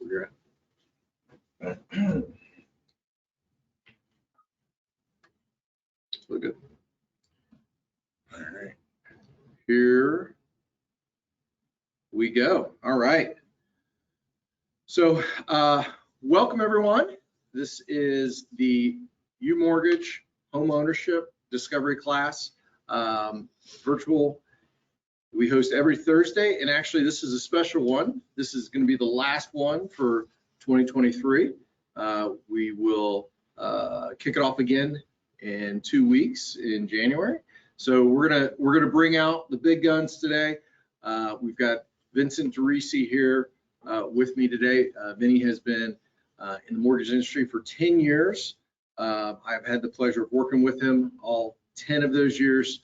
We're good. Look good. All right. Here we go. All right. So welcome everyone. This is the UMortgage Homeownership Discovery class, virtual. We host every Thursday, and actually this is a special one. This is going to be the last one for 2023. We will kick it off again in 2 weeks in January. So we're gonna bring out the big guns today. We've got Vincent DeRisi here with me today. Vinny has been in the mortgage industry for 10 years. I've had the pleasure of working with him all 10 of those years.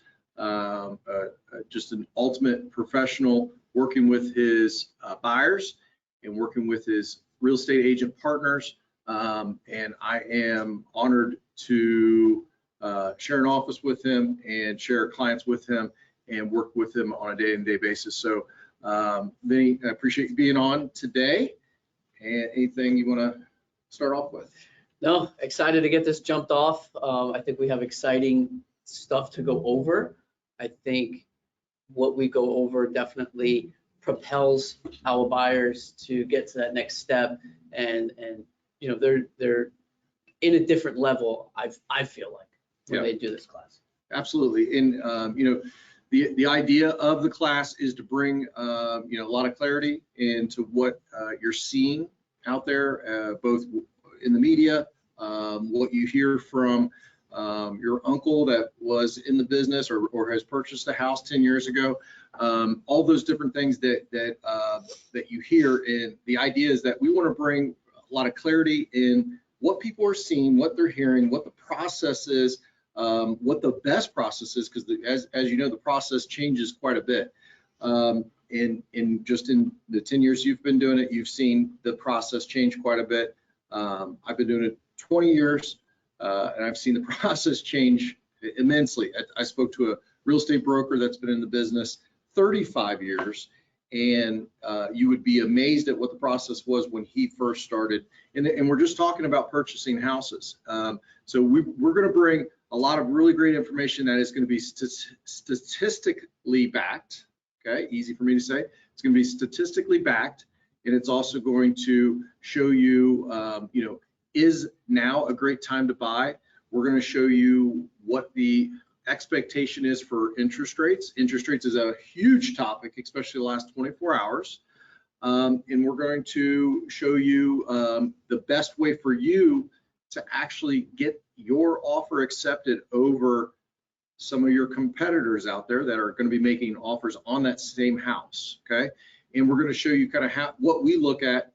Just an ultimate professional, working with his buyers and working with his real estate agent partners. And I am honored to share an office with him and share clients with him and work with him on a day-to-day basis. So Vinny, I appreciate you being on today. And anything you want to start off with? No, excited to get this jumped off. I think we have exciting stuff to go over. I think what we go over definitely propels our buyers to get to that next step, and you know, they're in a different level. I feel like when they do this class. Absolutely, and you know, the idea of the class is to bring you know, a lot of clarity into what you're seeing out there, both in the media, what you hear from your uncle that was in the business or has purchased a house 10 years ago, all those different things that you hear. And the idea is that we want to bring a lot of clarity in what people are seeing, what they're hearing, what the process is, what the best process is, because as you know, the process changes quite a bit. In just in the 10 years you've been doing it, you've seen the process change quite a bit. I've been doing it 20 years. And I've seen the process change immensely. I spoke to a real estate broker that's been in the business 35 years, and you would be amazed at what the process was when he first started. And we're just talking about purchasing houses. So we're going to bring a lot of really great information that is going to be statistically backed. Okay, easy for me to say. It's going to be statistically backed, and it's also going to show you, you know, is now a great time to buy. We're going to show you what the expectation is for interest rates. Interest rates is a huge topic, especially the last 24 hours. And we're going to show you the best way for you to actually get your offer accepted over some of your competitors out there that are going to be making offers on that same house. Okay, and we're going to show you kind of what we look at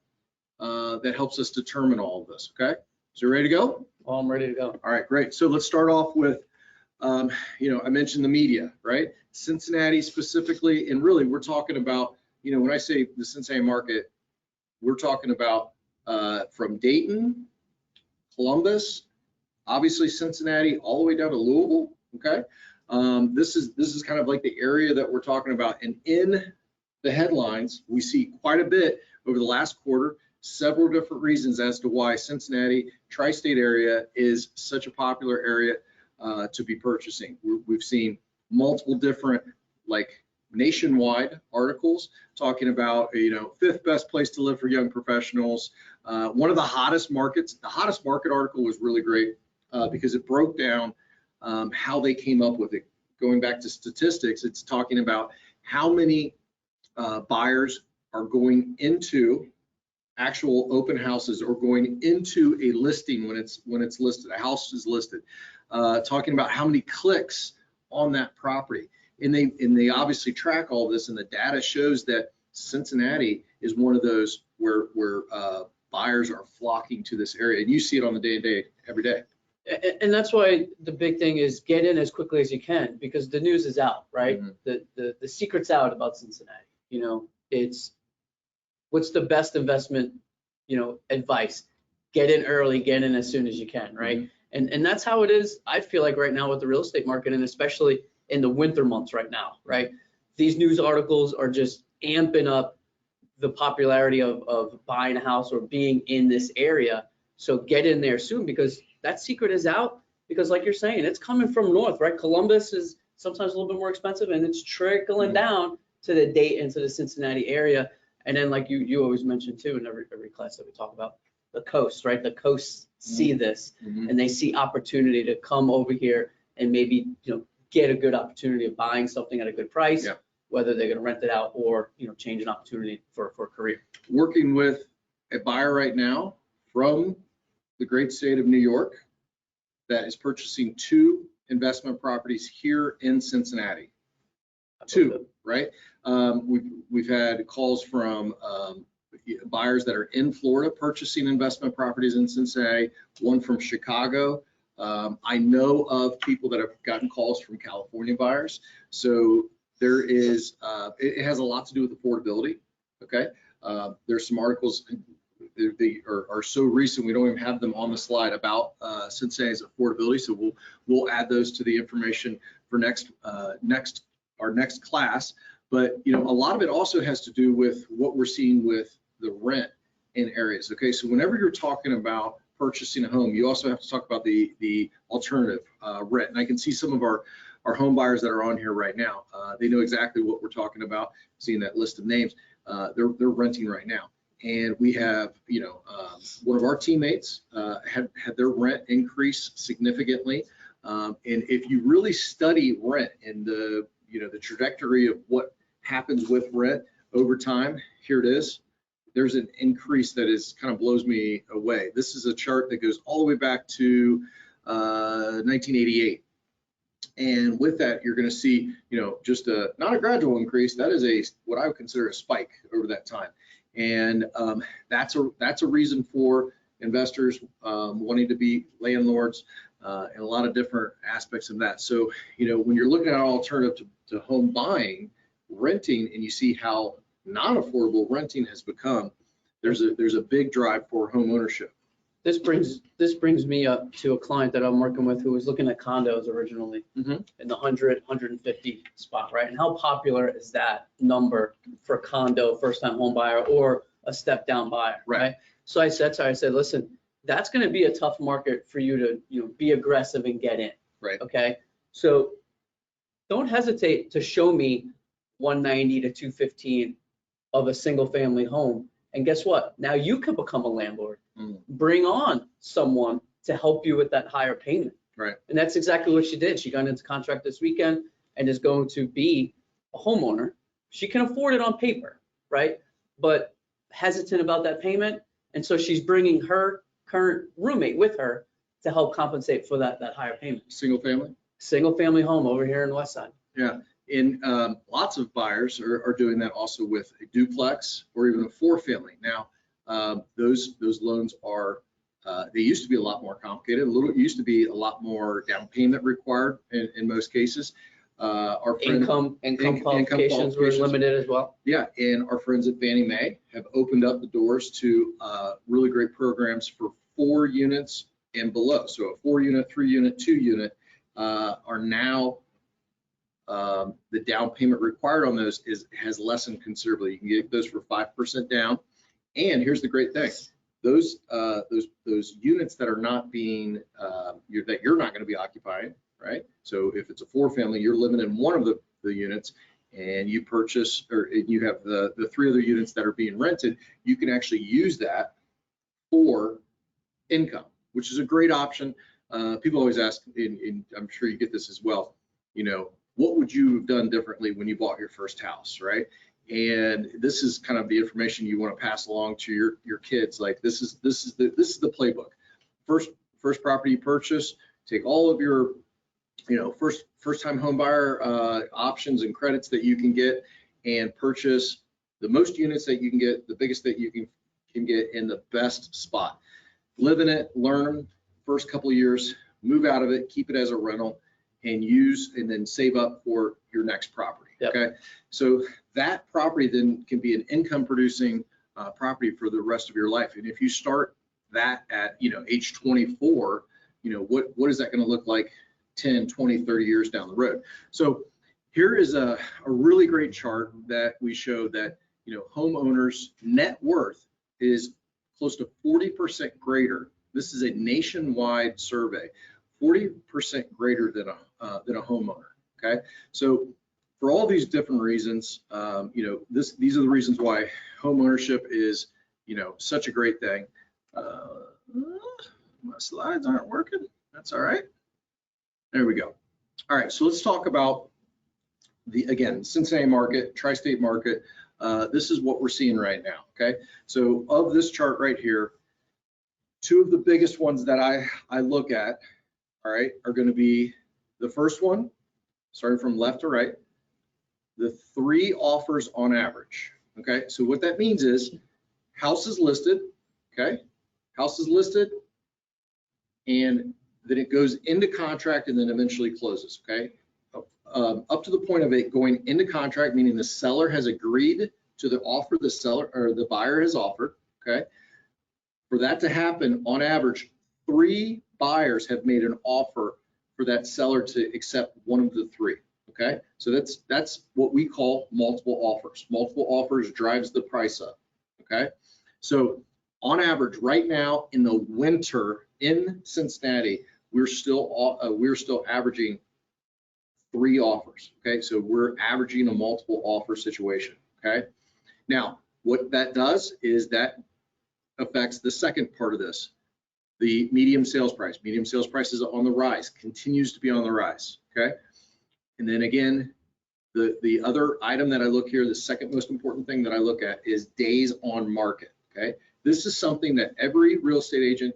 that helps us determine all of this. Okay, so you ready to go? Well, I'm ready to go. All right, great. So let's start off with, you know, I mentioned the media, right? Cincinnati specifically, and really we're talking about, you know, when I say the Cincinnati market, we're talking about from Dayton, Columbus, obviously Cincinnati, all the way down to Louisville. Okay, this is kind of like the area that we're talking about, and in the headlines we see quite a bit over the last quarter. Several different reasons as to why Cincinnati tri-state area is such a popular area to be purchasing. We've seen multiple different, like, nationwide articles talking about, you know, 5th best place to live for young professionals. One of the hottest markets, the hottest market article was really great because it broke down how they came up with it. Going back to statistics, it's talking about how many buyers are going into actual open houses or going into a listing when it's listed, a house is listed, talking about how many clicks on that property. And they obviously track all this, and the data shows that Cincinnati is one of those where buyers are flocking to this area, and you see it on the day-to-day every day. And that's why the big thing is get in as quickly as you can, because the news is out, right? Mm-hmm. The secret's out about Cincinnati. You know, it's what's the best investment, you know, advice? Get in early, get in as soon as you can, right? Mm-hmm. And that's how it is, I feel like, right now with the real estate market, and especially in the winter months right now, right? These news articles are just amping up the popularity of buying a house or being in this area. So get in there soon, because that secret is out. Because like you're saying, it's coming from north, right? Columbus is sometimes a little bit more expensive, and it's trickling down to the Dayton, to the Cincinnati area. And then like you always mention too, in every class that we talk about, the coast, right? The coasts see this, and they see opportunity to come over here and maybe, get a good opportunity of buying something at a good price, whether they're gonna rent it out or, change an opportunity for a career. Working with a buyer right now from the great state of New York that is purchasing 2 investment properties here in Cincinnati. 2, right? We've had calls from buyers that are in Florida purchasing investment properties in Cincinnati, one from Chicago. I know of people that have gotten calls from California buyers. So there is, it has a lot to do with affordability, okay? There's some articles, they are so recent, we don't even have them on the slide, about Cincinnati's affordability. So we'll add those to the information for our next class. But a lot of it also has to do with what we're seeing with the rent in areas. Okay, so whenever you're talking about purchasing a home, you also have to talk about the alternative rent. And I can see some of our home buyers that are on here right now. They know exactly what we're talking about. Seeing that list of names, they're renting right now. And we have, one of our teammates had their rent increase significantly. And if you really study rent and the trajectory of what happens with rent over time, here it is. There's an increase that is kind of blows me away. This is a chart that goes all the way back to 1988. And with that, you're going to see, just not a gradual increase. That is what I would consider a spike over that time. And that's a reason for investors wanting to be landlords and a lot of different aspects of that. So, when you're looking at an alternative to home buying, renting, and you see how non-affordable renting has become, there's a big drive for home ownership. This brings me up to a client that I'm working with who was looking at condos originally in the 100, 150 spot, right? And how popular is that number for condo, first-time home buyer, or a step-down buyer, right? So I said, listen, that's going to be a tough market for you to be aggressive and get in, right? Okay, so don't hesitate to show me 190 to 215 of a single-family home. And guess what? Now you can become a landlord. Bring on someone to help you with that higher payment. Right. And that's exactly what she did. She got into contract this weekend and is going to be a homeowner. She can afford it on paper, right? But hesitant about that payment. And so she's bringing her current roommate with her to help compensate for that higher payment. Single family? Single family home over here in the West Side. Yeah. And lots of buyers are doing that also with a duplex or even a 4-family. Now, those loans are, they used to be a lot more complicated. It used to be a lot more down payment required in most cases. Our income qualifications were limited as well. Yeah, and our friends at Fannie Mae have opened up the doors to really great programs for 4 units and below. So a 4-unit, 3-unit, 2-unit are now, the down payment required on those has lessened considerably. You can get those for 5% down. And here's the great thing: those units that are not being that you're not going to be occupying, right? So if it's a 4-family, you're living in one of the units, and you purchase, or you have the 3 other units that are being rented, you can actually use that for income, which is a great option. People always ask, and I'm sure you get this as well, what would you have done differently when you bought your first house, right? And this is kind of the information you want to pass along to your kids. Like this is the playbook. First property you purchase, take all of your first time home buyer options and credits that you can get, and purchase the most units that you can get, the biggest that you can get in the best spot. Live in it, learn first couple of years, move out of it, keep it as a rental, and then save up for your next property. Yep. Okay, so that property then can be an income producing property for the rest of your life. And if you start that at age 24, what is that going to look like 10, 20, 30 years down the road? So here is a really great chart that we show that homeowners' net worth is close to 40% greater. This is a nationwide survey, 40% greater than a homeowner. Okay, so for all these different reasons, these are the reasons why homeownership is, such a great thing. My slides aren't working. That's all right. There we go. All right, so let's talk about again, Cincinnati market, tri-state market. This is what we're seeing right now. Okay, so of this chart right here, two of the biggest ones that I look at, all right, are going to be the first one, starting from left to right, the 3 offers on average. Okay, so what that means is house is listed, okay, house is listed, and then it goes into contract and then eventually closes. Okay, up to the point of it going into contract, meaning the seller has agreed to the offer the seller or the buyer has offered. Okay, for that to happen, on average, 3 buyers have made an offer for that seller to accept one of the 3. Okay, so that's what we call multiple offers. Multiple offers drives the price up. Okay, so on average, right now in the winter in Cincinnati, we're still averaging 3 offers. Okay, so we're averaging a multiple offer situation. Okay, now what that does is that affects the second part of this, the medium sales price. Medium sales price is on the rise, continues to be on the rise. Okay, and then again, the other item that I look here, the second most important thing that I look at is days on market. Okay, this is something that every real estate agent,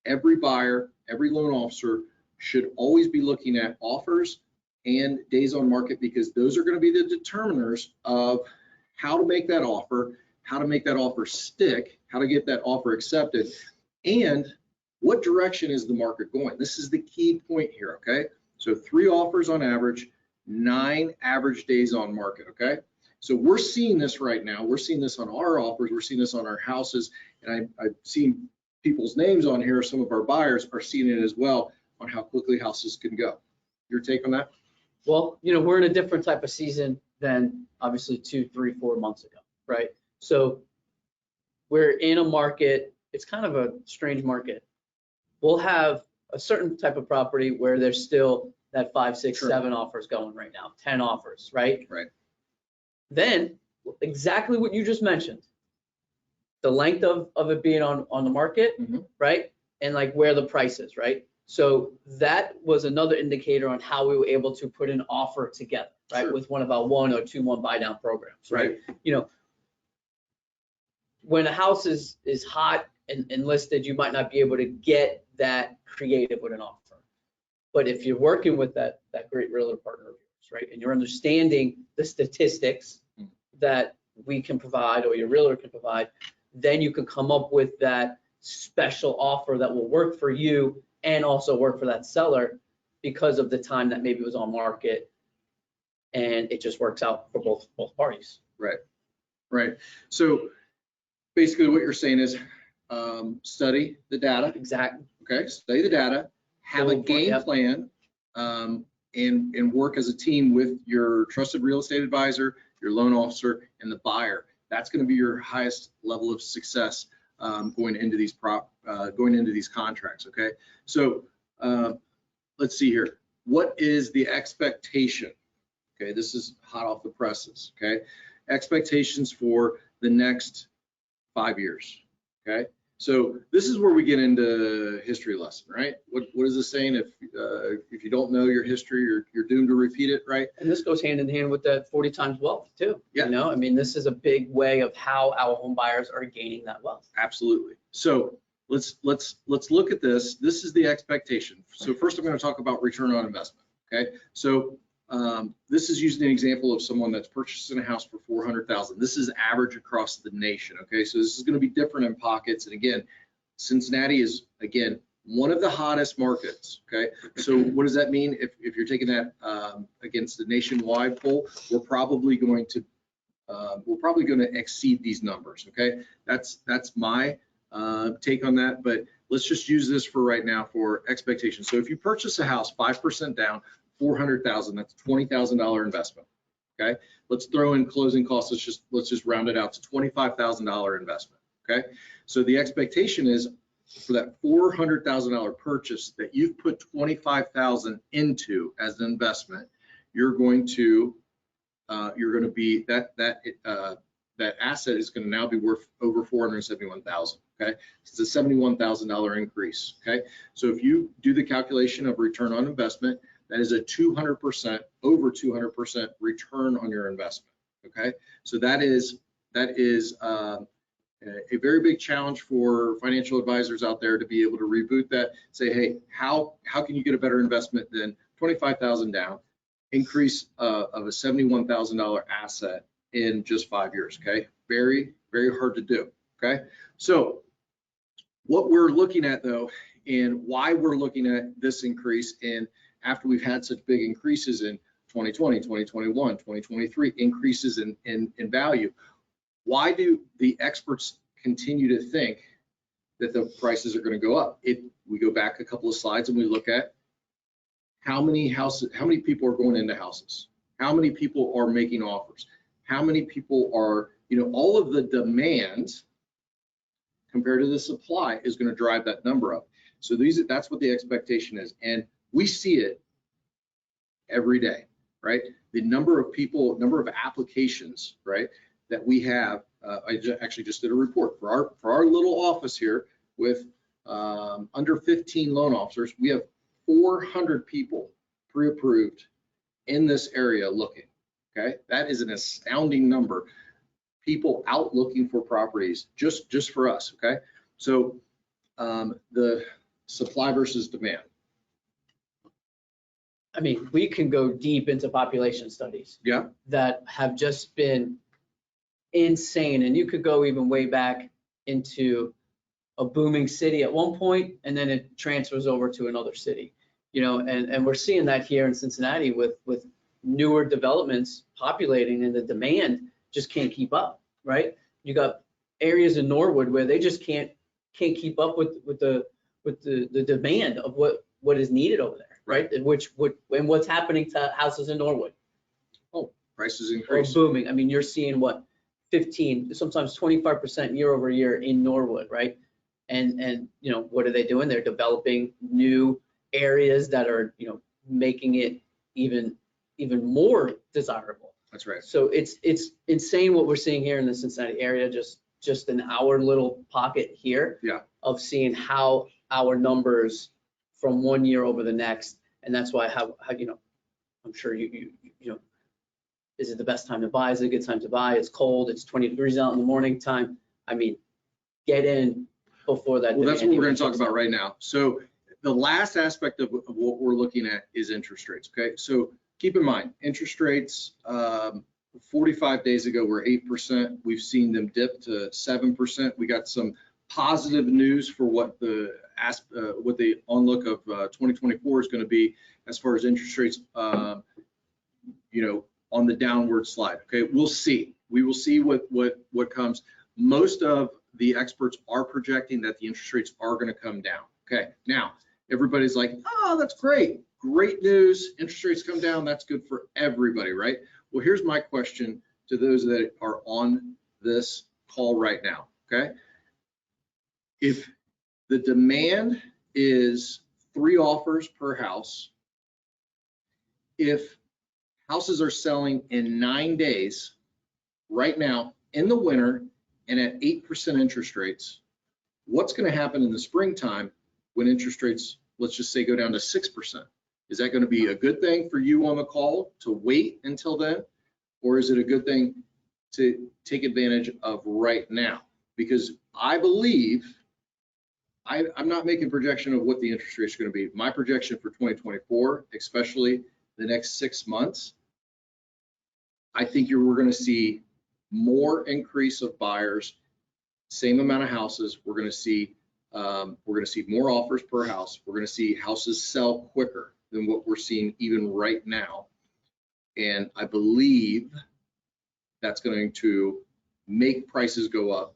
every buyer, every loan officer should always be looking at, offers and days on market, because those are going to be the determiners of how to make that offer, how to make that offer stick, how to get that offer accepted, and what direction is the market going. This is the key point here. Okay, so 3 offers on average, 9 average days on market. Okay, so we're seeing this right now. We're seeing this on our offers. We're seeing this on our houses, and I've seen people's names on here. Some of our buyers are seeing it as well on how quickly houses can go. Your take on that? Well, we're in a different type of season than obviously 2, 3, 4 months ago, right? So we're in a market, it's kind of a strange market. We'll have a certain type of property where there's still that 5, 6, Sure. 7 offers going right now, 10 offers, right? Right. Then exactly what you just mentioned, the length of it being on the market, right? And like where the price is, right? So that was another indicator on how we were able to put an offer together, right? Sure. With one of our 1 or 2-1 buy down programs, right? When a house is hot and listed, you might not be able to get that creative with an offer. But if you're working with that great realtor partner of yours, right, and you're understanding the statistics that we can provide or your realtor can provide, then you can come up with that special offer that will work for you and also work for that seller because of the time that maybe it was on market, and it just works out for both parties. Right. Right. So basically what you're saying is study the data. Exactly. Okay, study the data, have a game plan, and work as a team with your trusted real estate advisor, your loan officer, and the buyer. That's going to be your highest level of success going into these contracts. Okay, so let's see here. What is the expectation? Okay, this is hot off the presses. Okay, expectations for the next 5 years. Okay, so this is where we get into history lesson, right? What is this saying? If you don't know your history, you're doomed to repeat it, right? And this goes hand in hand with that 40 times wealth too. Yeah. I mean, this is a big way of how our home buyers are gaining that wealth. Absolutely. So let's look at this. This is the expectation. So first, I'm going to talk about return on investment. Okay, so this is using an example of someone that's purchasing a house for $400,000. This is average across the nation. Okay, so this is going to be different in pockets. And again, Cincinnati is one of the hottest markets. Okay, so what does that mean? If you're taking that against the nationwide poll, we're probably going to exceed these numbers. Okay, that's my take on that. But let's just use this for right now for expectations. So if you purchase a house 5% down, $400,000, that's $20,000 investment. okay? Let's throw in closing costs. Let's just round it out to $25,000 investment, okay? So the expectation is for that $400,000 purchase that you've put $25,000 into as an investment, you're going to be that asset is going to now be worth over $471,000. Okay, it's a $71,000 increase. Okay, so if you do the calculation of return on investment, that is a 200%, over 200% return on your investment. Okay, so that is a very big challenge for financial advisors out there to be able to reboot that. Say, hey, how can you get a better investment than $25,000 down, increase of a $71,000 asset in just 5 years? Okay, very, very hard to do. Okay, so what we're looking at though, and why we're looking at this increase, and after we've had such big increases in 2020, 2021, 2023, increases in value, why do the experts continue to think that the prices are going to go up? We go back a couple of slides and we look at how many people are going into houses, how many people are making offers, how many people are, all of the demand compared to the supply is going to drive that number up. So that's what the expectation is. And we see it every day, right? The number of people, number of applications, right, that we have. I actually just did a report for our little office here with under 15 loan officers. We have 400 people pre-approved in this area looking. Okay, that is an astounding number. People out looking for properties just for us. Okay, so the supply versus demand. I mean, we can go deep into population studies. Yeah. That have just been insane, and you could go even way back into a booming city at one point, and then it transfers over to another city. And we're seeing that here in Cincinnati with newer developments populating, and the demand just can't keep up, right? You got areas in Norwood where they just can't keep up with the demand of what is needed over there, right? And what's happening to houses in Norwood? Oh, prices increase. Booming. I mean, you're seeing what, 15, sometimes 25% year over year in Norwood, right? And what are they doing? They're developing new areas that are making it even more desirable. That's right. So it's insane what we're seeing here in the Cincinnati area, just in our little pocket here. Yeah. Of seeing how our numbers from one year over the next, and that's why how I'm sure you is it the best time to buy? Is it a good time to buy? It's cold. It's 20 degrees out in the morning time. I mean, get in before that. Well, that's what we're going to talk about right now. So the last aspect of what we're looking at is interest rates. Okay, so keep in mind, interest rates 45 days ago were 8%. We've seen them dip to 7%. We got some positive news for what the onlook of 2024 is going to be as far as interest rates, on the downward slide. Okay, we'll see. We will see what comes. Most of the experts are projecting that the interest rates are going to come down. Okay, now everybody's like, oh, that's great. Great news. Interest rates come down. That's good for everybody, right? Well, here's my question to those that are on this call right now. Okay, if the demand is 3 offers per house, if houses are selling in 9 days right now in the winter and at 8% interest rates, what's going to happen in the springtime when interest rates, let's just say, go down to 6%? Is that going to be a good thing for you on the call to wait until then? Or is it a good thing to take advantage of right now? Because I believe, I'm not making a projection of what the interest rates are going to be. My projection for 2024, especially the next 6 months, I think we're going to see more increase of buyers, same amount of houses. We're going to see more offers per house. We're going to see houses sell quicker than what we're seeing even right now. And I believe that's going to make prices go up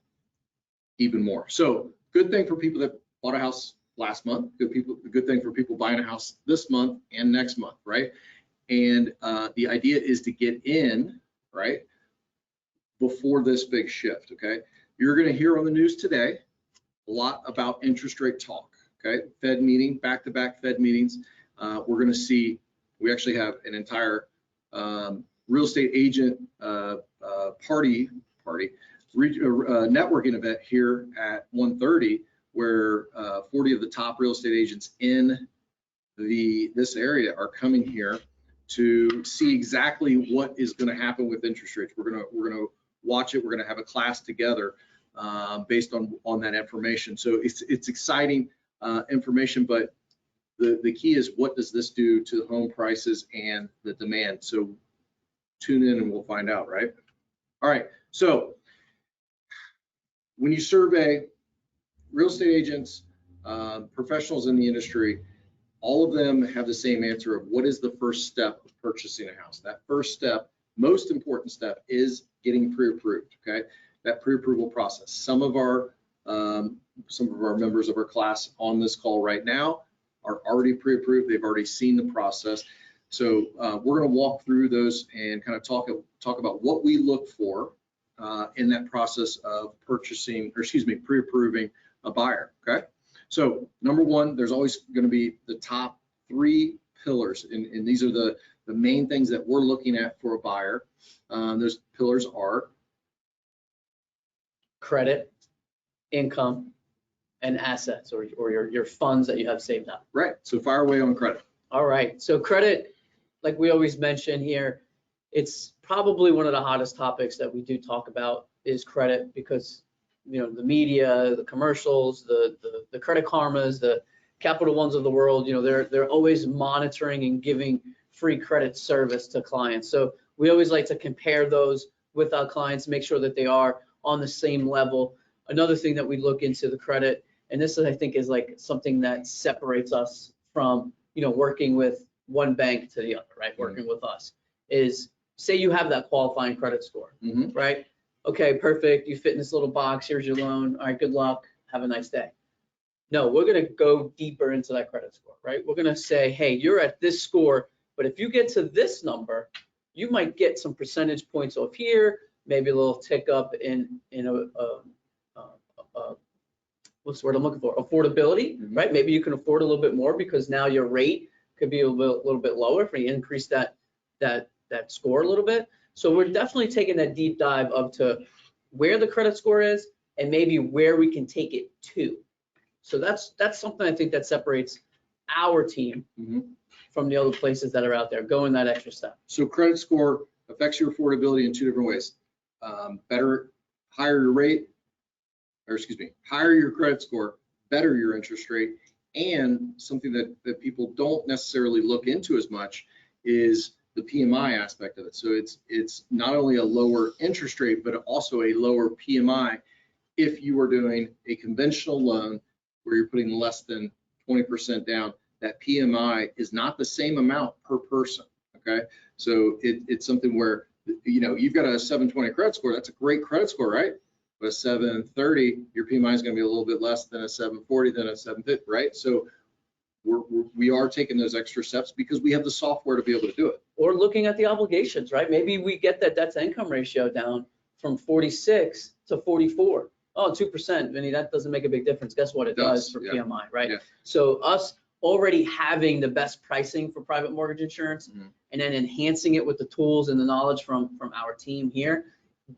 even more. So good thing for people that bought a house last month, good thing for people buying a house this month and next month, right? And the idea is to get in right? Before this big shift, okay? You're going to hear on the news today a lot about interest rate talk, okay? Fed meeting, back-to-back Fed meetings. We're going to see, we actually have an entire real estate agent networking event here at 1:30, where 40 of the top real estate agents in this area are coming here to see exactly what is going to happen with interest rates. We're gonna watch it. We're gonna have a class together based on that information. So it's exciting information, but the key is, what does this do to home prices and the demand? So tune in and we'll find out, right? All right, so when you survey real estate agents, professionals in the industry, all of them have the same answer of what is the first step of purchasing a house. That first step, most important step, is getting pre-approved, okay? That pre-approval process. Some of our members of our class on this call right now are already pre-approved. They've already seen the process. So we're going to walk through those and kind of talk about what we look for in that process of pre-approving a buyer, okay? So number one, there's always going to be the top 3 pillars, and these are the main things that we're looking at for a buyer. Those pillars are credit, income, and assets, or your funds that you have saved up. right. So fire away on credit. All right. So credit, like we always mention here, it's probably one of the hottest topics that we do talk about is credit, because the media, the commercials, the Credit Karmas, the Capital Ones of the world, they're always monitoring and giving free credit service to clients. So we always like to compare those with our clients, make sure that they are on the same level. Another thing that we look into the credit, and this I think is like something that separates us from working with one bank to the other, right? Mm-hmm. Working with us is, say you have that qualifying credit score, mm-hmm. right? Okay, perfect. You fit in this little box. Here's your loan. All right, good luck. Have a nice day. No, we're going to go deeper into that credit score, right? We're going to say, hey, you're at this score, but if you get to this number, you might get some percentage points off here, maybe a little tick up in what's the word I'm looking for? Affordability, mm-hmm. right? Maybe you can afford a little bit more because now your rate could be a little bit lower if we increase that score a little bit. So we're definitely taking that deep dive up to where the credit score is and maybe where we can take it to. So that's something I think that separates our team mm-hmm. from the other places that are out there, going that extra step. So credit score affects your affordability in 2 different ways. Higher your credit score, better your interest rate, and something that people don't necessarily look into as much is the PMI aspect of it. So it's not only a lower interest rate, but also a lower PMI if you are doing a conventional loan where you're putting less than 20% down. That PMI is not the same amount per person, okay? So it's something where, you've got a 720 credit score. That's a great credit score, right? But a 730, your PMI is going to be a little bit less than a 740, than a 750, right? So we are taking those extra steps because we have the software to be able to do it. Or looking at the obligations, right? Maybe we get that debt to income ratio down from 46 to 44. Oh, 2%, Vinny, that doesn't make a big difference. Guess what? It does for yeah. PMI, right? Yeah. So us already having the best pricing for private mortgage insurance mm-hmm. and then enhancing it with the tools and the knowledge from our team here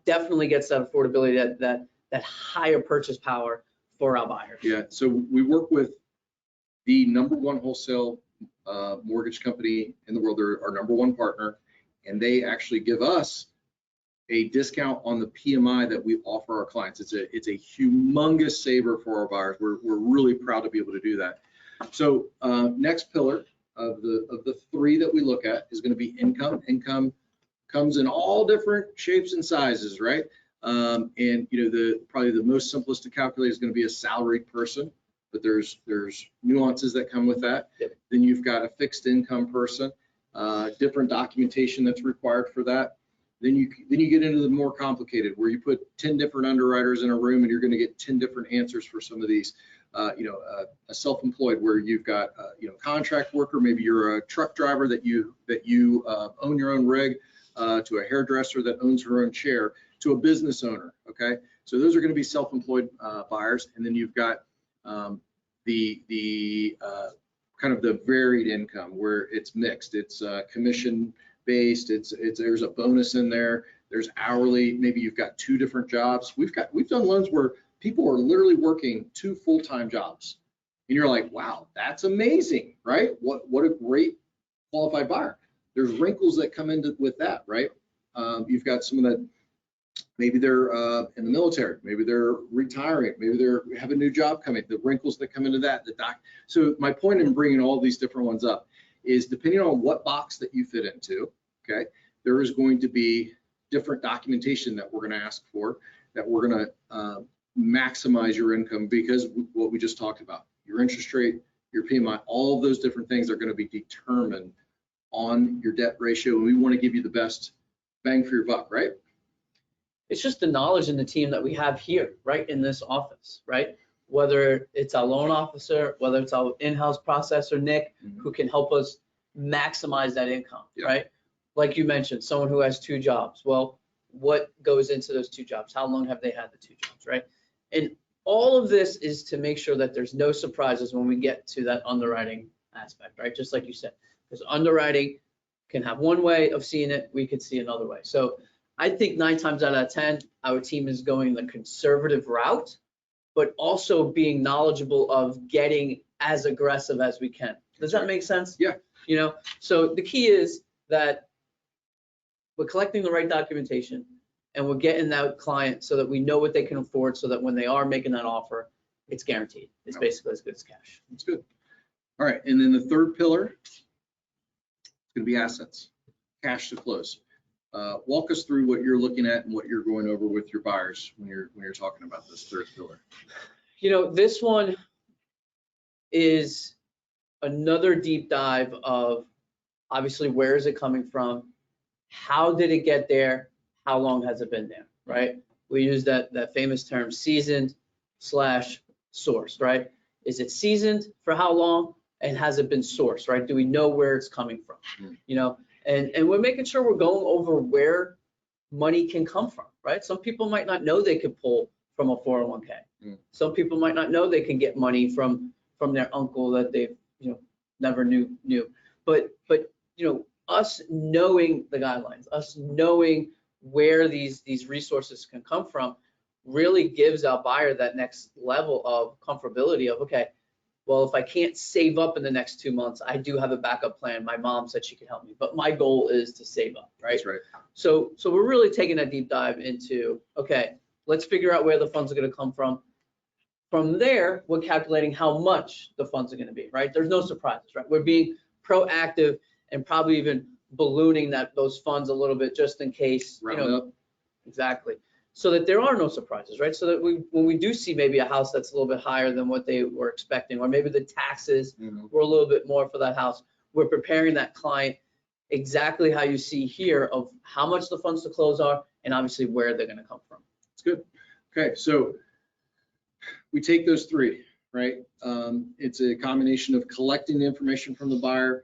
definitely gets that affordability, that higher purchase power for our buyers. Yeah, so we work with the #1 wholesale mortgage company in the world. They're our #1 partner, and they actually give us a discount on the PMI that we offer our clients. It's a humongous saver for our buyers. We're really proud to be able to do that. So next pillar of the 3 that we look at is going to be income. Income comes in all different shapes and sizes, right? And probably the most simplest to calculate is going to be a salaried person, but there's nuances that come with that. Yep. Then you've got a fixed income person, different documentation that's required for that. Then you get into the more complicated, where you put 10 different underwriters in a room and you're going to get 10 different answers for some of these. A self-employed, where you've got contract worker, maybe you're a truck driver that you own your own rig. to a hairdresser that owns her own chair, to a business owner, okay? So those are going to be self-employed buyers. And then you've got the kind of the varied income where it's mixed. It's commission based. There's a bonus in there. There's hourly. Maybe you've got 2 different jobs. We've done loans where people are literally working 2 full-time jobs, and you're like, wow, that's amazing, right? What a great qualified buyer. There's wrinkles that come into with that, right? You've got some of that. Maybe they're in the military, maybe they're retiring, maybe they have a new job coming, the wrinkles that come into that, So my point in bringing all these different ones up is depending on what box that you fit into, okay, there is going to be different documentation that we're going to ask for, that we're going to maximize your income, because what we just talked about, your interest rate, your PMI, all of those different things are going to be determined on your debt ratio, and we want to give you the best bang for your buck, right? It's just the knowledge and the team that we have here, right, in this office, right? Whether it's our loan officer, whether it's our in-house processor, Nick, who can help us maximize that income, right? Like you mentioned, someone who has 2 jobs. Well, what goes into those 2 jobs? How long have they had the 2 jobs, right? And all of this is to make sure that there's no surprises when we get to that underwriting aspect, right? Just like you said, because underwriting can have one way of seeing it, we could see another way. So I think 9 times out of 10, our team is going the conservative route, but also being knowledgeable of getting as aggressive as we can. Does that make sense? Yeah. You know, so the key is that we're collecting the right documentation and we're getting that client so that we know what they can afford, so that when they are making that offer, it's guaranteed. It's basically as good as cash. That's good. All right, and then the third pillar is going to be assets, cash to close. Walk us through what you're looking at and what you're going over with your buyers when you're talking about this third pillar. You know, this one is another deep dive of obviously where is it coming from, how did it get there, how long has it been there, right? We use that famous term seasoned / sourced, right? Is it seasoned for how long, and has it been sourced, right? Do we know where it's coming from? You know, and we're making sure we're going over where money can come from, right? Some people might not know they could pull from a 401k. Some people might not know they can get money from their uncle that they've, you know, never knew. But you know, us knowing the guidelines, us knowing where these resources can come from, really gives our buyer that next level of comfortability of, okay, well, if I can't save up in the next 2 months, I do have a backup plan. My mom said she could help me, but my goal is to save up, right? That's right. So we're really taking a deep dive into, okay, let's figure out where the funds are going to come from. From there, we're calculating how much the funds are going to be, right? There's no surprises, right? We're being proactive and probably even ballooning those funds a little bit just in case, Round you know, up. Exactly. So that there are no surprises, right? So that when we do see maybe a house that's a little bit higher than what they were expecting, or maybe the taxes were a little bit more for that house, we're preparing that client exactly how you see here of how much the funds to close are and obviously where they're going to come from. It's good. Okay, so we take those 3, right? It's a combination of collecting the information from the buyer,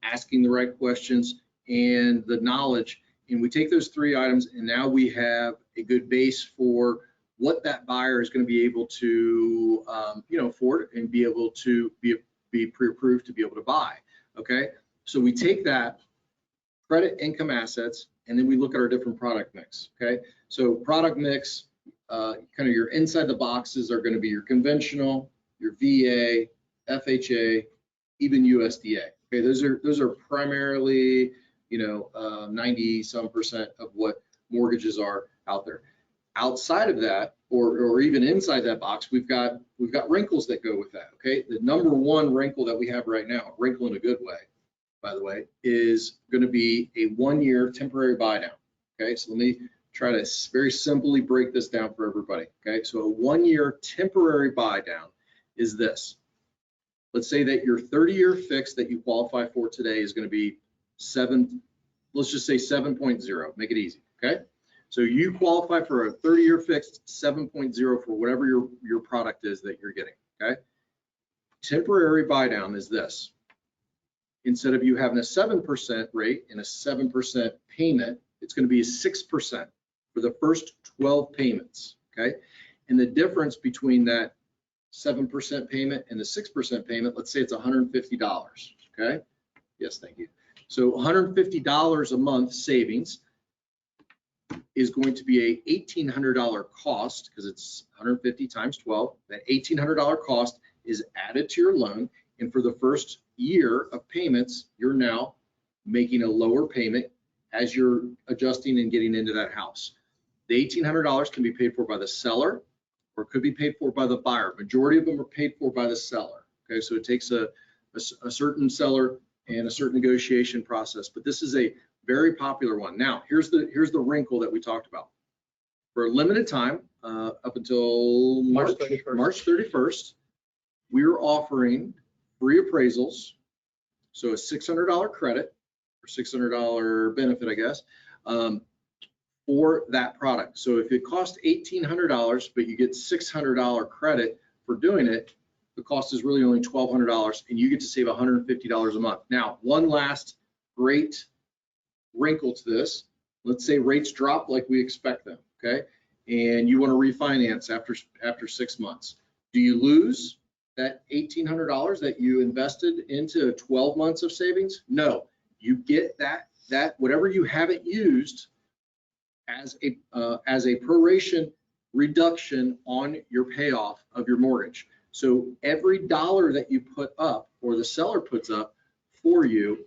asking the right questions, and the knowledge. And we take those 3 items, and now we have a good base for what that buyer is going to be able to, you know, afford and be able to be pre-approved to be able to buy. Okay, so we take that credit, income, assets, and then we look at our different product mix. Okay, so product mix, kind of your inside the boxes are going to be your conventional, your VA, FHA, even USDA. Okay, those are primarily, you know, 90-some% of what mortgages are out there. Outside of that, or even inside that box, we've got wrinkles that go with that. Okay, the number 1 wrinkle that we have right now, wrinkle in a good way, by the way, is going to be a 1-year temporary buy down. Okay, so let me try to very simply break this down for everybody. Okay, so a 1-year temporary buy down is this. Let's say that your 30-year fix that you qualify for today is going to be let's just say 7.0, make it easy. Okay, so you qualify for a 30-year fixed 7.0 for whatever your product is that you're getting. Okay, temporary buy down is this. instead of you having a 7% rate and a 7% payment, it's going to be a 6% for the first 12 payments, okay? And the difference between that 7% payment and the 6% payment, let's say it's $150, okay? Yes, thank you. So $150 a month savings is going to be a $1,800 cost, because it's 150 times 12. That $1,800 cost is added to your loan, and for the first year of payments, you're now making a lower payment as you're adjusting and getting into that house. The $1,800 can be paid for by the seller, or it could be paid for by the buyer. Majority of them are paid for by the seller. Okay, so it takes a certain seller and a certain negotiation process, but this is a very popular one. Now, here's the wrinkle that we talked about. For a limited time, up until March 31st, we're offering free appraisals, so a $600 credit or $600 benefit, I guess, for that product. So if it costs $1,800, but you get $600 credit for doing it, the cost is really only $1,200, and you get to save $150 a month. Now, one last great wrinkle to this. Let's say rates drop like we expect them, okay? And you want to refinance after 6 months. Do you lose that $1,800 that you invested into 12 months of savings? No, you get that whatever you haven't used as a proration reduction on your payoff of your mortgage. So every dollar that you put up, or the seller puts up for you,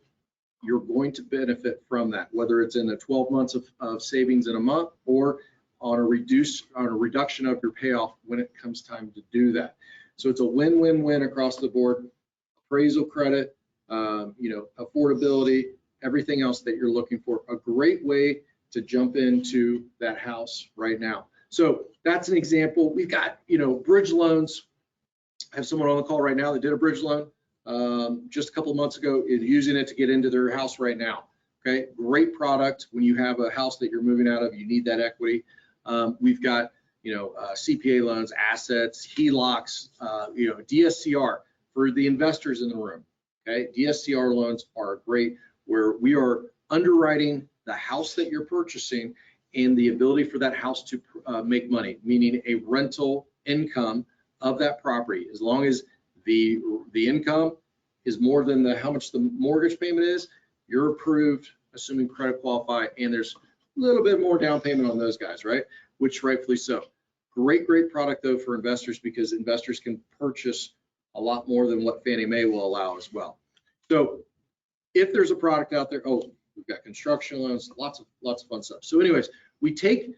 you're going to benefit from that, whether it's in the 12 months of savings in a month, or on a reduction of your payoff when it comes time to do that. So it's a win-win-win across the board. Appraisal credit, affordability, everything else that you're looking for. A great way to jump into that house right now. So that's an example. We've got, bridge loans. I have someone on the call right now that did a bridge loan just a couple of months ago, is using it to get into their house right now. Okay, great product. When you have a house that you're moving out of, you need that equity. We've got, CPA loans, assets, HELOCs, DSCR for the investors in the room. Okay, DSCR loans are great, where we are underwriting the house that you're purchasing and the ability for that house to make money, meaning a rental income of that property. As long as the income is more than how much the mortgage payment is, you're approved, assuming credit qualify, and there's a little bit more down payment on those guys, right? Which rightfully so. Great product though for investors, because investors can purchase a lot more than what Fannie Mae will allow as well. So if there's a product out there, we've got construction loans, lots of fun stuff. So anyways, we take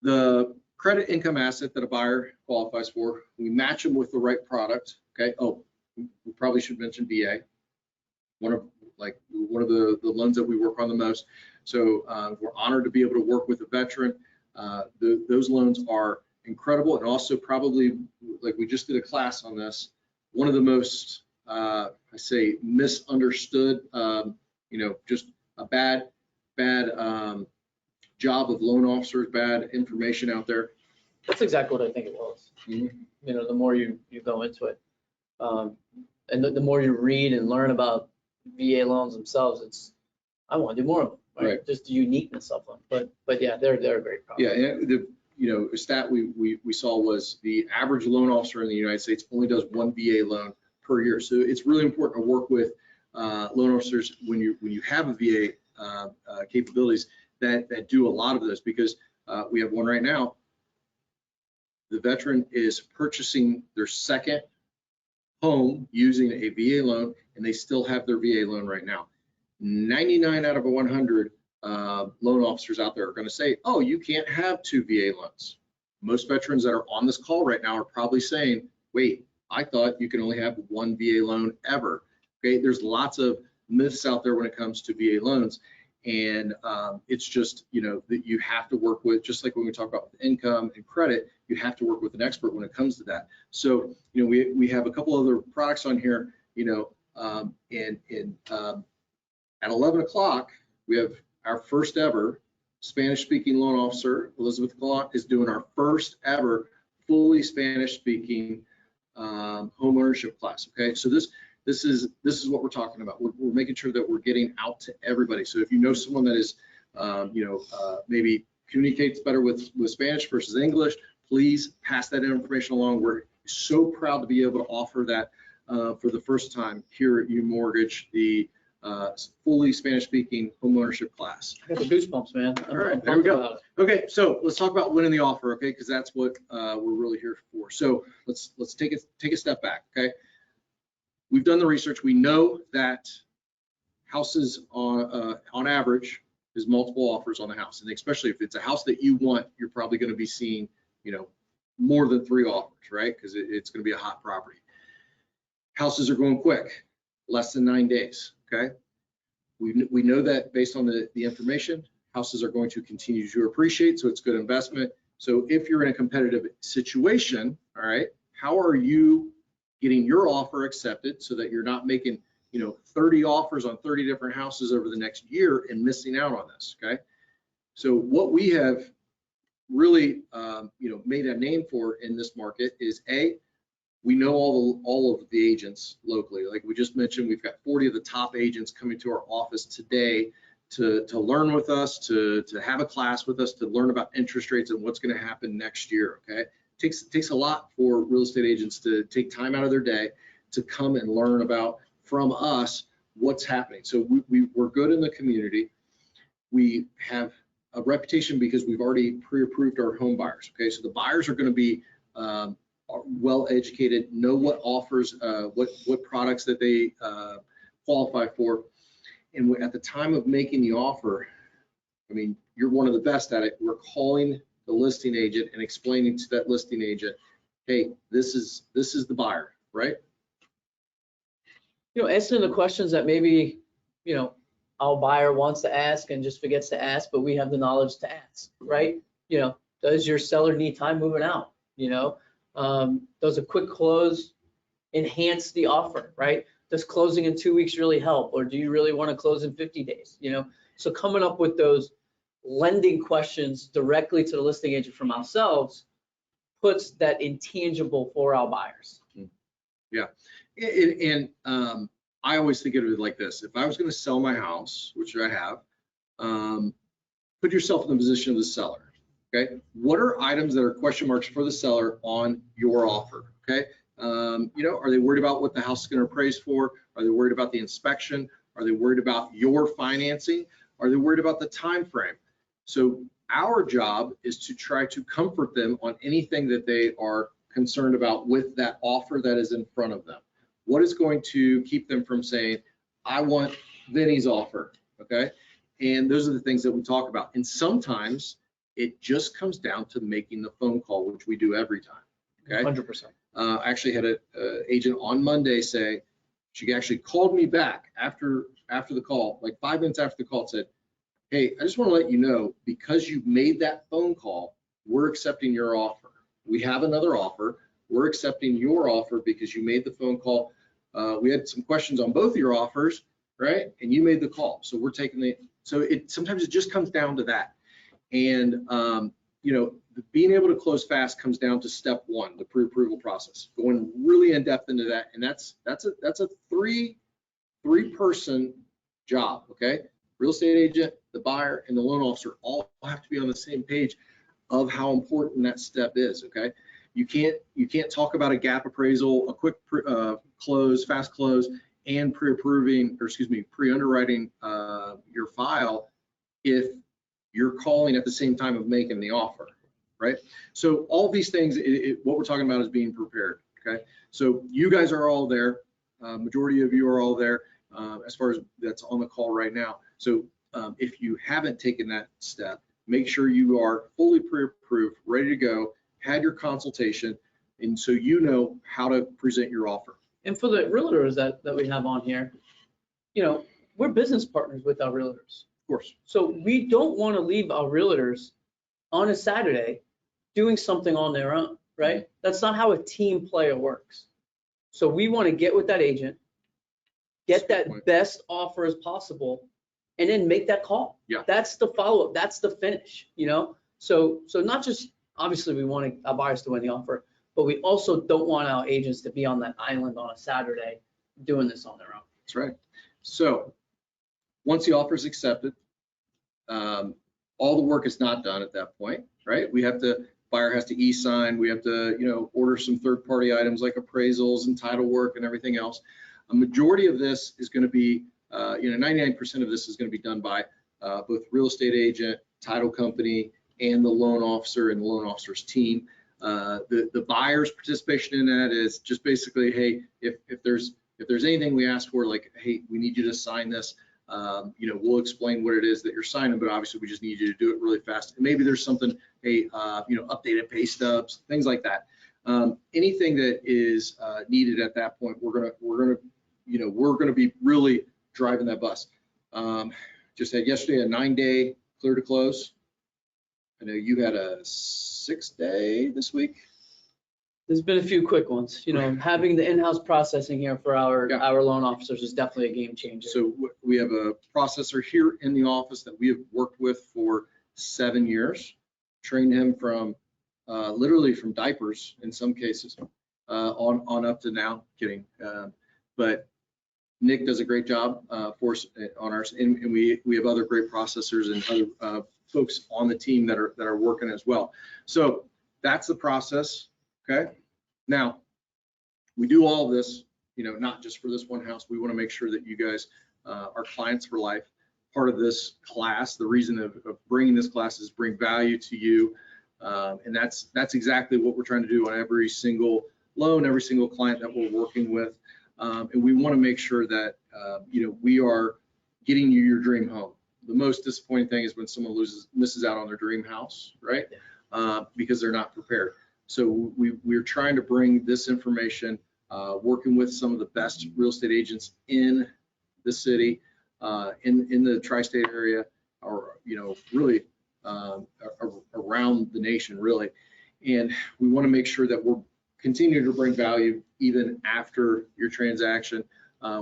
the credit income asset that a buyer qualifies for, we match them with the right product. Okay. We probably should mention VA, one of the loans that we work on the most. So we're honored to be able to work with a veteran. Those loans are incredible, and also probably, like we just did a class on this, one of the most I say misunderstood, just a bad job of loan officers, bad information out there. That's exactly what I think it was. Mm-hmm. The more you go into it, and the more you read and learn about VA loans themselves, I want to do more of them, right? Just the uniqueness of them. But yeah, they're a great product. Yeah, and a stat we saw was the average loan officer in the United States only does one VA loan per year. So it's really important to work with loan officers when you have a VA capabilities that do a lot of this, because we have one right now. The veteran is purchasing their second home using a VA loan, and they still have their VA loan right now. 99 out of 100 loan officers out there are going to say, oh, you can't have two VA loans. Most veterans that are on this call right now are probably saying, wait, I thought you can only have one VA loan ever. Okay, there's lots of myths out there when it comes to VA loans, and it's just, that you have to work with, just like when we talk about income and credit, you have to work with an expert when it comes to that. So, we have a couple other products on here, at 11 o'clock, we have our first ever Spanish-speaking loan officer, Elizabeth Gallant, is doing our first ever fully Spanish-speaking home ownership class. Okay, so this is what we're talking about. We're making sure that we're getting out to everybody. So if you know someone that is, maybe communicates better with Spanish versus English, please pass that information along. We're so proud to be able to offer that for the first time here at UMortgage, the fully Spanish-speaking homeownership class. I got the goosebumps, man. All right, there we go. Okay, so let's talk about winning the offer, okay? Because that's what we're really here for. So let's take a step back, okay? We've done the research. We know that houses on average is multiple offers on the house, and especially if it's a house that you want, you're probably going to be seeing, more than 3 offers, right? Because it's going to be a hot property. Houses are going quick, less than 9 days, okay? We know that based on the information, houses are going to continue to appreciate, so it's good investment. So if you're in a competitive situation, all right, how are you getting your offer accepted so that you're not making 30 offers on 30 different houses over the next year and missing out on this, okay? So what we have really made a name for in this market is we know all of the agents locally. Like we just mentioned, we've got 40 of the top agents coming to our office today to learn with us, to have a class with us, to learn about interest rates and what's going to happen next year, okay? It takes a lot for real estate agents to take time out of their day to come and learn about from us what's happening. So we're good in the community. We have a reputation because we've already pre-approved our home buyers, okay? So the buyers are going to be well educated, know what offers, what products that they qualify for. And at the time of making the offer, I mean, you're one of the best at it. We're calling the listing agent and explaining to that listing agent, hey, this is the buyer, right? Answering the questions that maybe, our buyer wants to ask and just forgets to ask, but we have the knowledge to ask, right? Does your seller need time moving out? Does a quick close enhance the offer, right? Does closing in 2 weeks really help? Or do you really want to close in 50 days? So coming up with those lending questions directly to the listing agent from ourselves puts that intangible for our buyers. Yeah, and I always think of it like this. If I was going to sell my house, which I have, put yourself in the position of the seller, okay? What are items that are question marks for the seller on your offer, okay? Are they worried about what the house is going to appraise for? Are they worried about the inspection? Are they worried about your financing? Are they worried about the time frame? So our job is to try to comfort them on anything that they are concerned about with that offer that is in front of them. What is going to keep them from saying, I want Vinny's offer, okay? And those are the things that we talk about. And sometimes it just comes down to making the phone call, which we do every time, okay? 100%. I actually had an agent on Monday say, she actually called me back after the call, like 5 minutes after the call, and said, hey, I just want to let you know, because you made that phone call, we're accepting your offer. We have another offer. We're accepting your offer because you made the phone call. We had some questions on both of your offers, right? And you made the call. So we're taking so sometimes it just comes down to that. And, being able to close fast comes down to step 1, the pre-approval process, going really in depth into that. And that's a three-person job, okay? Real estate agent, the buyer, and the loan officer all have to be on the same page of how important that step is, okay? You can't talk about a gap appraisal, a quick close, fast close, and pre-underwriting your file if you're calling at the same time of making the offer, right? So all these things, what we're talking about is being prepared, okay? So you guys are all there. Majority of you are all there as far as that's on the call right now. So if you haven't taken that step, make sure you are fully pre-approved, ready to go, had your consultation, and so you know how to present your offer. And for the realtors that we have on here, we're business partners with our realtors. Of course. So we don't want to leave our realtors on a Saturday doing something on their own, right? That's not how a team player works. So we want to get with that agent, get that best offer as possible, and then make that call. Yeah. That's the follow-up. That's the finish, So not just, obviously we want our buyers to win the offer, but we also don't want our agents to be on that island on a Saturday doing this on their own. That's right. So once the offer is accepted, all the work is not done at that point, right? Buyer has to e-sign. We have to, order some third-party items like appraisals and title work and everything else. A majority of this is going to be, 99% of this is going to be done by both real estate agent, title company, and the loan officer and the loan officer's team. The buyer's participation in that is just basically, hey, if there's anything we ask for, like, hey, we need you to sign this, we'll explain what it is that you're signing, but obviously we just need you to do it really fast. And maybe there's something, hey, updated pay stubs, things like that. Anything that is needed at that point, we're gonna be really driving that bus. Just had yesterday a 9-day clear to close. I know you had a 6-day this week. There's been a few quick ones. Having the in-house processing here for our loan officers is definitely a game changer. So we have a processor here in the office that we have worked with for 7 years, trained him from literally from diapers in some cases on up to now. Kidding, but Nick does a great job for us on ours, and we have other great processors and other folks on the team that are working as well. So that's the process. Okay. Now we do all of this, not just for this one house. We want to make sure that you guys are clients for life. Part of this class, the reason of bringing this class is bring value to you, and that's exactly what we're trying to do on every single loan, every single client that we're working with. And we want to make sure that we are getting you your dream home. The most disappointing thing is when someone misses out on their dream house, right? Because they're not prepared. So we're trying to bring this information, working with some of the best real estate agents in the city, in the tri-state area, or really around the nation, really. And we want to make sure that we're continue to bring value even after your transaction.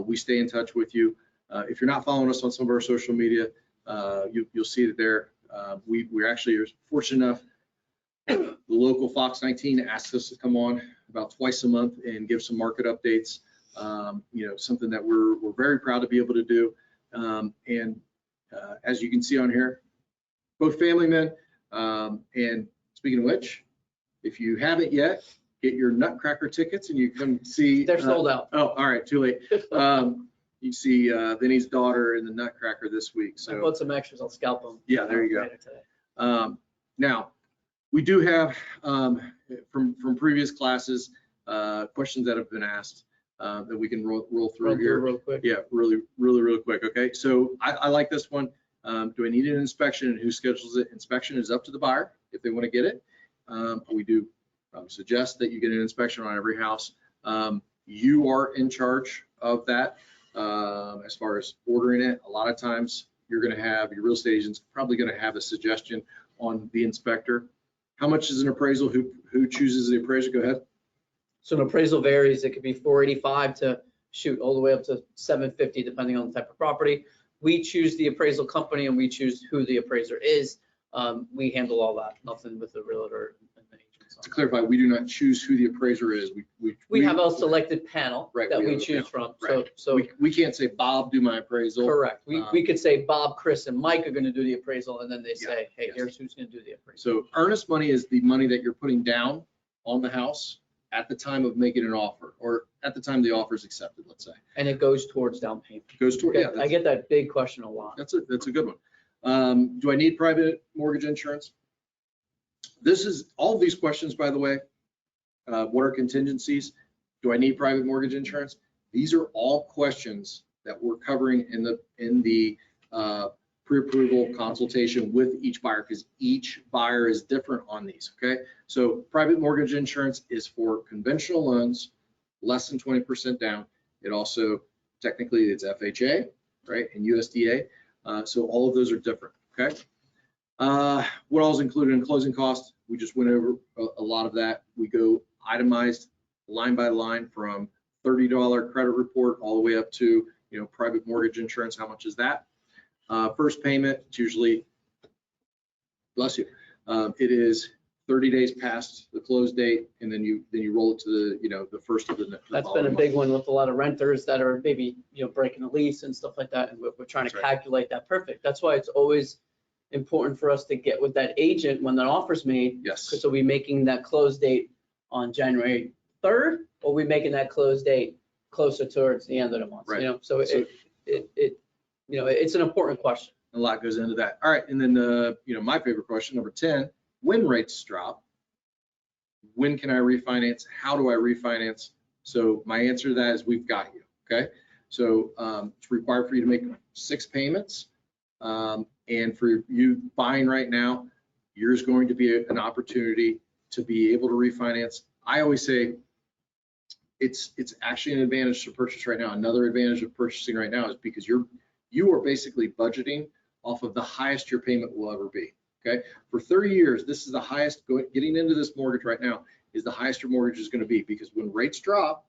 We stay in touch with you. If you're not following us on some of our social media, you'll see that there. We're actually fortunate enough, the local Fox 19 asks us to come on about twice a month and give some market updates. Something that we're very proud to be able to do. And as you can see on here, both family men. And speaking of which, if you haven't yet, get your Nutcracker tickets and you come see. They're sold out. Oh, all right, too late. You see Vinny's daughter in the Nutcracker this week. So I bought some extras. I'll scalp them. Yeah, there you go. Now, we do have from previous classes questions that have been asked that we can roll through here real quick. Yeah, really quick. Okay, so I like this one. Do I need an inspection and who schedules it? Inspection is up to the buyer if they want to get it. We do suggest that you get an inspection on every house. You are in charge of that as far as ordering it. A lot of times you're going to have your real estate agent's probably going to have a suggestion on the inspector. How much is an appraisal? Who chooses the appraiser? Go ahead. So an appraisal varies. It could be $485 to all the way up to $750 depending on the type of property. We choose the appraisal company and we choose who the appraiser is. We handle all that, nothing with the realtor and the agents. To clarify, we do not choose who the appraiser is. We have a selected panel right, that we choose from. Right. So we can't say, Bob, do my appraisal. Correct. We could say Bob, Chris, and Mike are going to do the appraisal, and then they say, hey, here's who's going to do the appraisal. So earnest money is the money that you're putting down on the house at the time of making an offer, or at the time the offer is accepted, let's say. And it goes towards down payment. Goes toward, yeah. I get that big question a lot. That's a good one. Do I need private mortgage insurance? This is all of these questions, by the way. What are contingencies? Do I need private mortgage insurance? These are all questions that we're covering in the pre-approval consultation with each buyer, because each buyer is different on these. Okay, so private mortgage insurance is for conventional loans less than 20% down. It also technically it's FHA, right, and USDA. So all of those are different. Okay. What all is included in closing costs? We just went over a lot of that. We go itemized line by line from $30 credit report all the way up to private mortgage insurance. How much is that? First payment, it's usually, bless you, it is 30 days past the close date, and then you roll it to the first of the That's been a following big month. one with a lot of renters that are maybe, breaking a lease and stuff like that, and we're trying to That's right. calculate that perfect. That's why it's always important for us to get with that agent when that offer's made. Yes. Because are we making that close date on January 3rd, or are we making that close date closer towards the end of the month? Right. So So- it's an important question. A lot goes into that. All right, and then my favorite question, number 10, when rates drop, when can I refinance? How do I refinance? So my answer to that is we've got you. Okay, so it's required for you to make 6 payments, and for you buying right now, there's going to be an opportunity to be able to refinance. I always say it's actually an advantage to purchase right now. Another advantage of purchasing right now is because you are basically budgeting off of the highest your payment will ever be. Okay, for 30 years, this is the highest. Getting into this mortgage right now is the highest your mortgage is going to be, because when rates drop,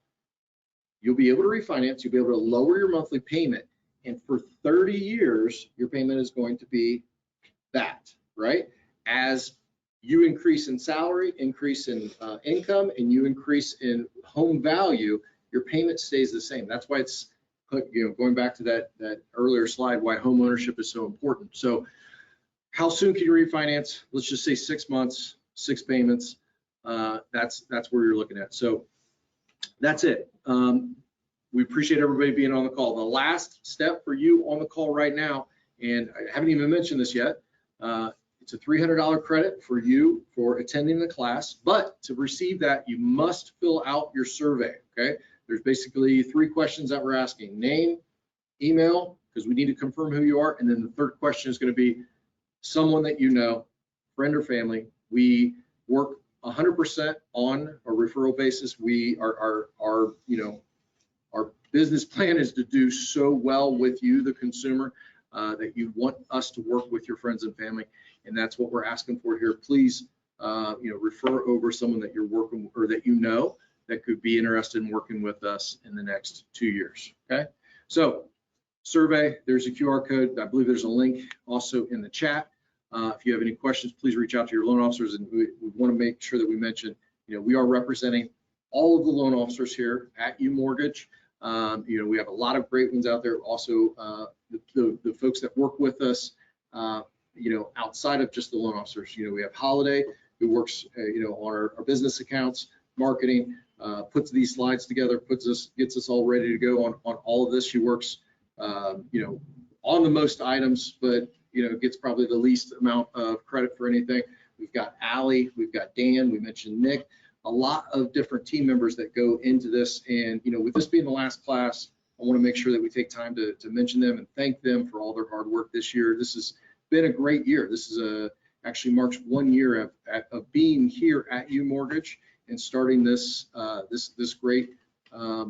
you'll be able to refinance. You'll be able to lower your monthly payment, and for 30 years, your payment is going to be that, right? As you increase in salary, increase in income, and you increase in home value, your payment stays the same. That's why it's, going back to that earlier slide, why home ownership is so important. So how soon can you refinance? Let's just say 6 months, 6 payments. That's where you're looking at. So that's it. We appreciate everybody being on the call. The last step for you on the call right now, and I haven't even mentioned this yet, it's a $300 credit for you for attending the class, but to receive that, you must fill out your survey, okay? There's basically 3 questions that we're asking: name, email, because we need to confirm who you are, and then the third question is going to be someone that you know, friend or family. We work 100% on a referral basis. Our business plan is to do so well with you, the consumer, that you want us to work with your friends and family, and that's what we're asking for here. Please, refer over someone that you're working or that you know that could be interested in working with us in the next 2 years. Okay, so survey, there's a QR code. I believe there's a link also in the chat. If you have any questions, please reach out to your loan officers, and we want to make sure that we mention, we are representing all of the loan officers here at UMortgage. We have a lot of great ones out there. Also, the folks that work with us, outside of just the loan officers. We have Holiday, who works, on our business accounts, marketing, puts these slides together, gets us all ready to go on all of this. She works, on the most items, but gets probably the least amount of credit for anything. We've got Allie, we've got Dan, we mentioned Nick, a lot of different team members that go into this. And, with this being the last class, I want to make sure that we take time to mention them and thank them for all their hard work this year. This has been a great year. This is actually marks 1 year of being here at UMortgage and starting this great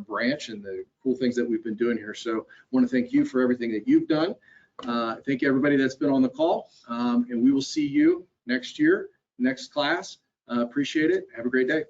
branch and the cool things that we've been doing here. So I want to thank you for everything that you've done. Thank you, everybody that's been on the call, and we will see you next year, next class. Appreciate it. Have a great day.